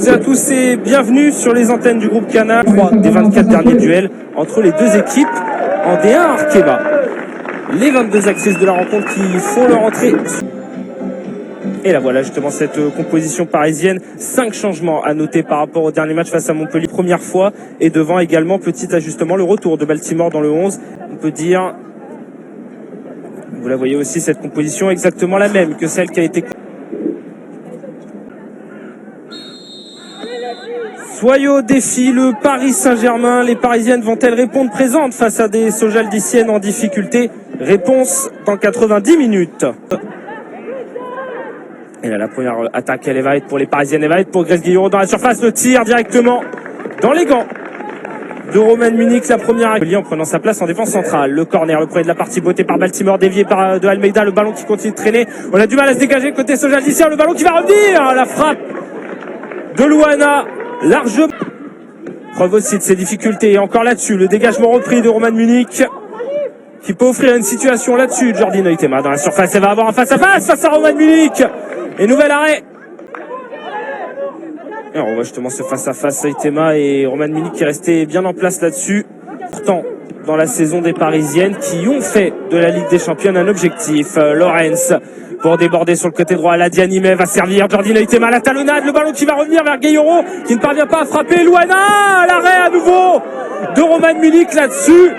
toutes et à tous et bienvenue sur les antennes du groupe Canal. 3 des 24 derniers duels entre les deux équipes en D1 Arkema. Les 22 actrices de la rencontre qui font leur entrée. Et là voilà justement cette composition parisienne. 5 changements à noter par rapport au dernier match face à Montpellier. Première fois et devant également petit ajustement le retour de Baltimore dans le 11. On peut dire, vous la voyez aussi, cette composition exactement la même que celle qui a été... Soyaux défie le Paris Saint-Germain. Les Parisiennes vont-elles répondre présentes face à des Sojaldiciennes en difficulté? Réponse dans 90 minutes. Et là, la première attaque, elle va être pour les Parisiennes, elle va être pour Grace Guillaureau dans la surface. Le tir directement dans les gants de Romaine Munich. La première en prenant sa place en défense centrale. Le corner, le premier de la partie beauté par Baltimore, dévié par de Almeida. Le ballon qui continue de traîner. On a du mal à se dégager côté Sojaldicien. Le ballon qui va revenir. La frappe de Louana. Largement. Preuve aussi de ses difficultés. Et encore là-dessus, le dégagement repris de Romaine Munich qui peut offrir une situation là-dessus. Jordi Neutema dans la surface. Elle va avoir un face-à-face face à Romaine Munich. Et nouvel arrêt. Et on voit justement ce face-à-face Neutema et Romaine Munich qui est resté bien en place là-dessus. Pourtant, dans la saison des Parisiennes qui ont fait de la Ligue des Championnes un objectif. Lorenz pour déborder sur le côté droit. La Dianime va servir. Jordi Neutema, la talonnade. Le ballon qui va revenir vers Guillaureau qui ne parvient pas à frapper. Louana, l'arrêt à nouveau de Romaine Munich là-dessus.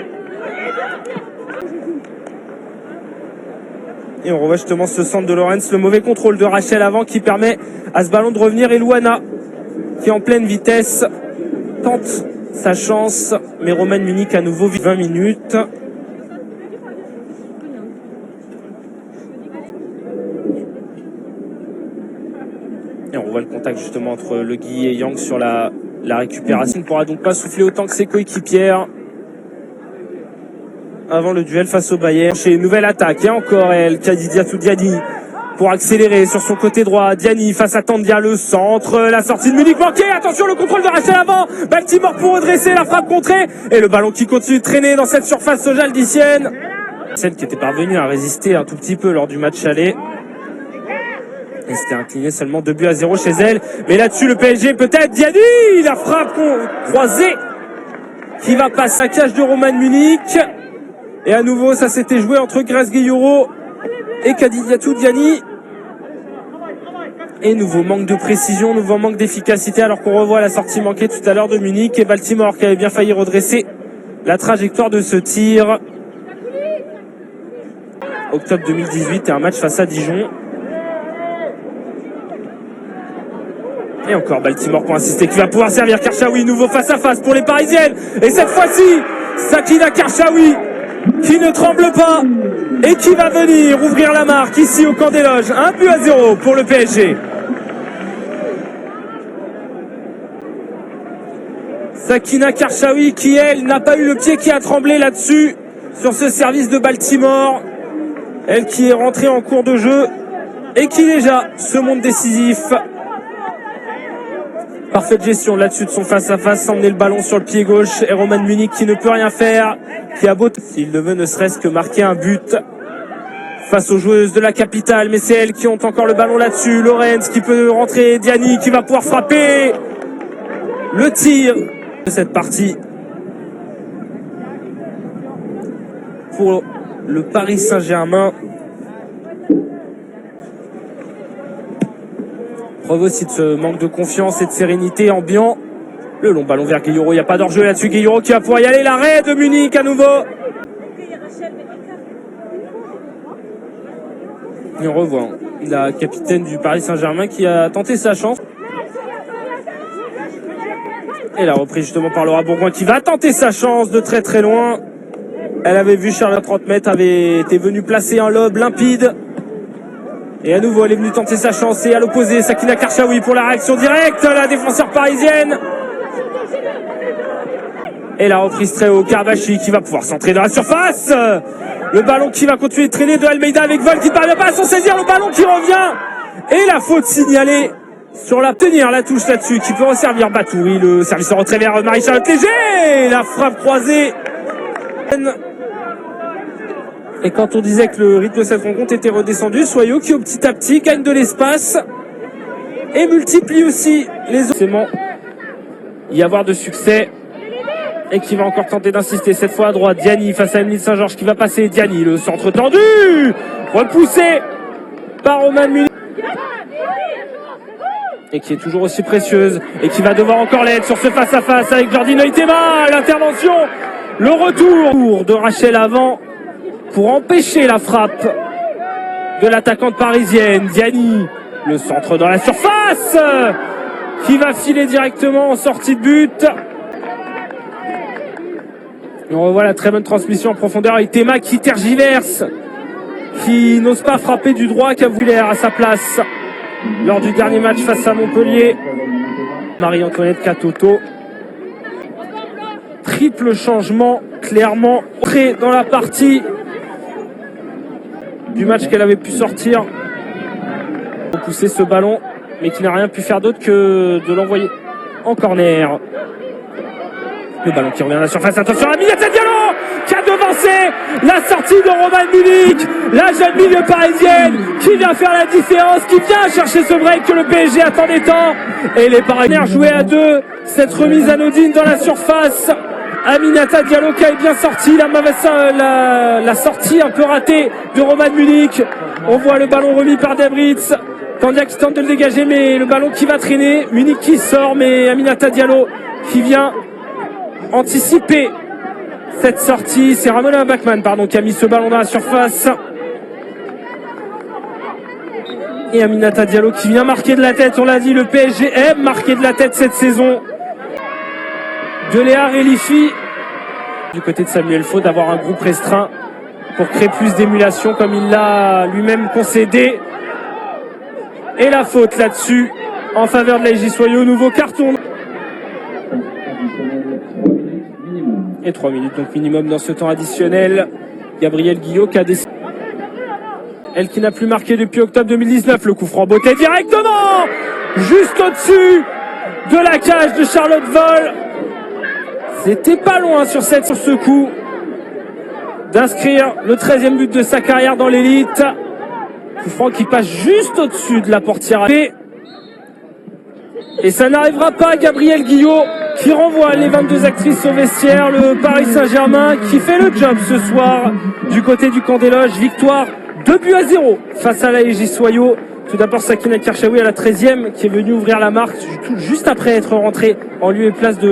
Et on revoit justement ce centre de Lorenz. Le mauvais contrôle de Rachel avant qui permet à ce ballon de revenir. Et Louana qui en pleine vitesse tente sa chance. Mais Romaine Munich à nouveau 20 minutes. Et on voit le contact justement entre Le Guy et Yang sur la récupération. Il ne pourra donc pas souffler autant que ses coéquipières avant le duel face au Bayern. Chez nouvelle attaque et encore elle, Kadidiatou Diani pour accélérer sur son côté droit. Diani face à Tandia, le centre, la sortie de Munich manquée. Attention, le contrôle de Rachel avant. Baltimore pour redresser, la frappe contrée et le ballon qui continue de traîner dans cette surface sojaldicienne. Celle qui était parvenue à résister un tout petit peu lors du match aller. Et c'était incliné seulement 2-0 chez elle. Mais là-dessus, le PSG peut-être. Diani, la frappe croisée qui va passer à cage de Romaine Munich. Et à nouveau, ça s'était joué entre Grace Guillaureau et Kadidiatou Diani. Et nouveau manque de précision, nouveau manque d'efficacité, alors qu'on revoit la sortie manquée tout à l'heure de Munich et Baltimore qui avait bien failli redresser la trajectoire de ce tir. Octobre 2018 et un match face à Dijon. Et encore Baltimore pour insister qui va pouvoir servir Karchaoui. Nouveau face-à-face pour les Parisiennes. Et cette fois-ci, Sakina Karchaoui qui ne tremble pas et qui va venir ouvrir la marque ici au camp des loges. 1-0 pour le PSG. Sakina Karchaoui qui, elle, n'a pas eu le pied qui a tremblé là-dessus sur ce service de Baltimore. Elle qui est rentrée en cours de jeu et qui déjà se montre décisif. Parfaite gestion là-dessus de son face-à-face, emmener le ballon sur le pied gauche. Et Romaine Munich qui ne peut rien faire, qui a beau, s'il le veut, ne serait-ce que marquer un but face aux joueuses de la capitale. Mais c'est elles qui ont encore le ballon là-dessus. Lorenz qui peut rentrer, Diani qui va pouvoir frapper. Le tir de cette partie pour le Paris Saint-Germain. Preuve aussi de ce manque de confiance et de sérénité ambiant. Le long ballon vers Guillaureau, il n'y a pas d'enjeu là-dessus. Guillaureau qui va pouvoir y aller. L'arrêt de Munich à nouveau. Et on revoit la capitaine du Paris Saint-Germain qui a tenté sa chance. Et la reprise justement par Laura Bourgoin qui va tenter sa chance de très très loin. Elle avait vu Charles à 30 mètres, avait été venue placer un lob limpide. Et à nouveau, elle est venue tenter sa chance. Et à l'opposé, Sakina Karchaoui pour la réaction directe. La défenseur parisienne. Et la reprise très haut. Karbachi qui va pouvoir centrer dans la surface. Le ballon qui va continuer de traîner de Almeida avec Vol qui ne parvient pas à s'en saisir. Le ballon qui revient. Et la faute signalée sur la tenir la touche là-dessus qui peut resservir Batouri. Le service en retrait vers Marie-Charlotte Léger. La frappe croisée. Et quand on disait que le rythme de cette rencontre était redescendu, Soyaux qui au petit à petit gagne de l'espace et multiplie aussi les autres. Y avoir de succès et qui va encore tenter d'insister cette fois à droite. Diani face à Emeline Saint-Georges qui va passer. Diani, le centre tendu, repoussé par Roman Munich et qui est toujours aussi précieuse et qui va devoir encore l'aide sur ce face-à-face avec Jordi Neutema. L'intervention, le retour de Rachel avant pour empêcher la frappe de l'attaquante parisienne. Diani, le centre dans la surface qui va filer directement en sortie de but. Et on revoit la très bonne transmission en profondeur avec Théma qui tergiverse, qui n'ose pas frapper du droit, qui a voulu à sa place lors du dernier match face à Montpellier. Marie-Antoinette Katoto. Triple changement, clairement entré dans la partie du match qu'elle avait pu sortir. Pour pousser ce ballon, mais qui n'a rien pu faire d'autre que de l'envoyer en corner. Le ballon qui revient à la surface, attention à Aminata Diallo qui a devancé la sortie de Roman Munich, la jeune milieu parisienne qui vient faire la différence, qui vient chercher ce break que le PSG attendait tant. Et les Parisiens jouaient à deux, cette remise anodine dans la surface. Aminata Diallo qui a bien sorti la sortie un peu ratée de Roman Munich. On voit le ballon remis par Debritz. Candia qui tente de le dégager, mais le ballon qui va traîner. Munich qui sort, mais Aminata Diallo qui vient anticiper cette sortie. C'est Ramona Bachmann qui a mis ce ballon dans la surface. Et Aminata Diallo qui vient marquer de la tête. On l'a dit, le PSG aime marquer de la tête cette saison. De Léa Relifi du côté de Samuel Faux d'avoir un groupe restreint pour créer plus d'émulation comme il l'a lui-même concédé. Et la faute là-dessus en faveur de l'AJ Soyo. Nouveau carton. Et 3 minutes donc minimum dans ce temps additionnel. Gabrielle Guillot qui a décidé. Elle qui n'a plus marqué depuis octobre 2019. Le coup franc beauté directement juste au-dessus de la cage de Charlotte Vol. C'était pas loin sur ce coup d'inscrire le 13e but de sa carrière dans l'élite. Coup franc qui passe juste au-dessus de la portière. Et ça n'arrivera pas. Gabrielle Guillot qui renvoie les 22 actrices au vestiaire. Le Paris Saint-Germain qui fait le job ce soir du côté du camp des loges. Victoire 2-0 face à l'AJ Soyo. Tout d'abord Sakina Karchaoui à la 13e qui est venue ouvrir la marque juste après être rentrée en lieu et place de